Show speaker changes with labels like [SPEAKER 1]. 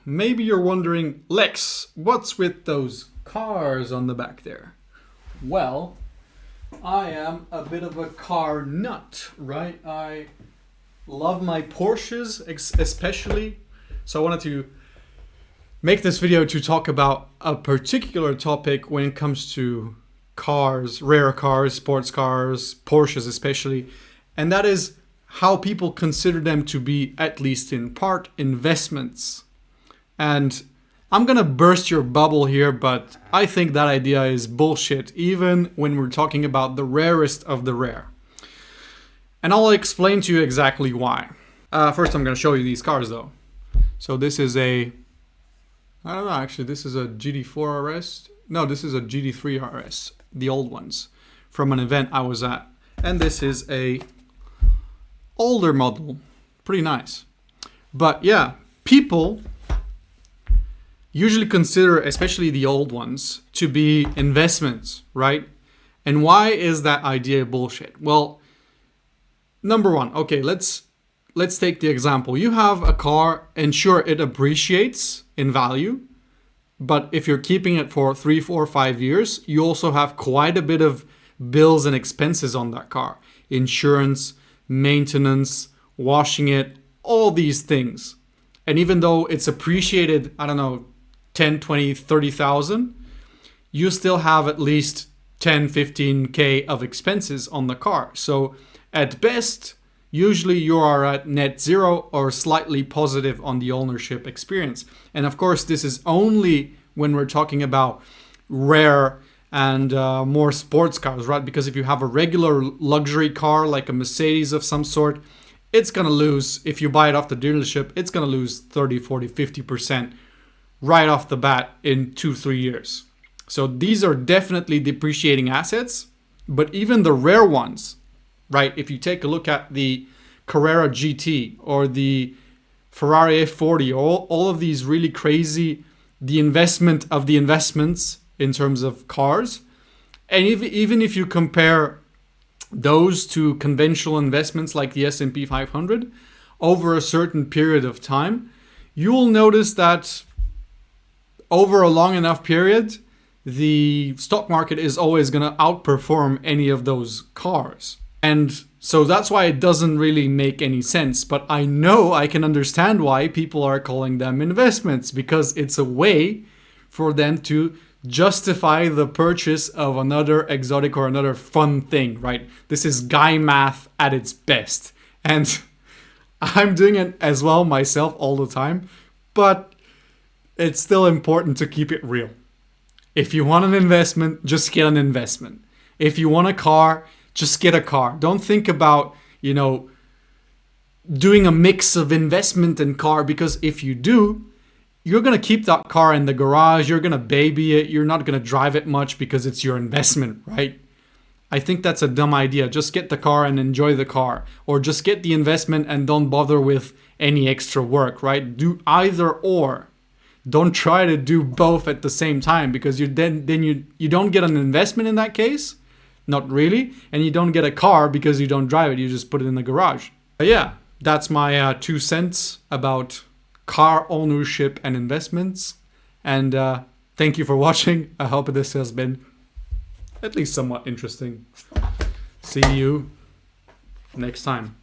[SPEAKER 1] maybe you're wondering, Lex, what's with those cars on the back there? Well, I am a bit of a car nut, right? I love my Porsches especially. So I wanted to make this video to talk about a particular topic when it comes to cars, rare cars, sports cars, Porsches especially. And that is how people consider them to be, at least in part, investments. And I'm gonna burst your bubble here, but I think that idea is bullshit, even when we're talking about the rarest of the rare. And I'll explain to you exactly why. First, I'm gonna show you these cars though. So this is I don't know, actually, this is a GT4 RS. No, this is a GT3 RS, the old ones, from an event I was at. And this is a older model, pretty nice. But yeah, people usually consider, especially the old ones, to be investments, right? And why is that idea bullshit? Well, number one, okay, let's take the example. You have a car, and sure, it appreciates in value, but if you're keeping it for 3, 4, 5 years, you also have quite a bit of bills and expenses on that car. Insurance, maintenance, washing it, all these things. And even though it's appreciated, I don't know, 10, 20, 30,000, you still have at least 10, 15K of expenses on the car. So at best, usually you are at net zero or slightly positive on the ownership experience. And of course, this is only when we're talking about rare and more sports cars, right? Because if you have a regular luxury car, like a Mercedes of some sort, it's gonna lose, if you buy it off the dealership, it's gonna lose 30, 40, 50% right off the bat in 2-3 years. So these are definitely depreciating assets, but even the rare ones, right? If you take a look at the Carrera GT or the Ferrari F40, all of these really crazy, the investment of the investments in terms of cars. And even if you compare those to conventional investments like the S&P 500 over a certain period of time, you'll notice that over a long enough period, the stock market is always going to outperform any of those cars. And so that's why it doesn't really make any sense. But I know I can understand why people are calling them investments, because it's a way for them to justify the purchase of another exotic or another fun thing, right? This is guy math at its best. And I'm doing it as well myself all the time, but it's still important to keep it real. If you want an investment, just get an investment. If you want a car, just get a car. Don't think about, doing a mix of investment and car, because if you do, you're going to keep that car in the garage. You're going to baby it. You're not going to drive it much because it's your investment, right? I think that's a dumb idea. Just get the car and enjoy the car, or just get the investment and don't bother with any extra work, right? Do either or. Don't try to do both at the same time, because you don't get an investment in that case, not really, and you don't get a car because you don't drive it. You just put it in the garage. But yeah, that's my 2 cents about car ownership and investments. And thank you for watching. I hope this has been at least somewhat interesting. See you next time.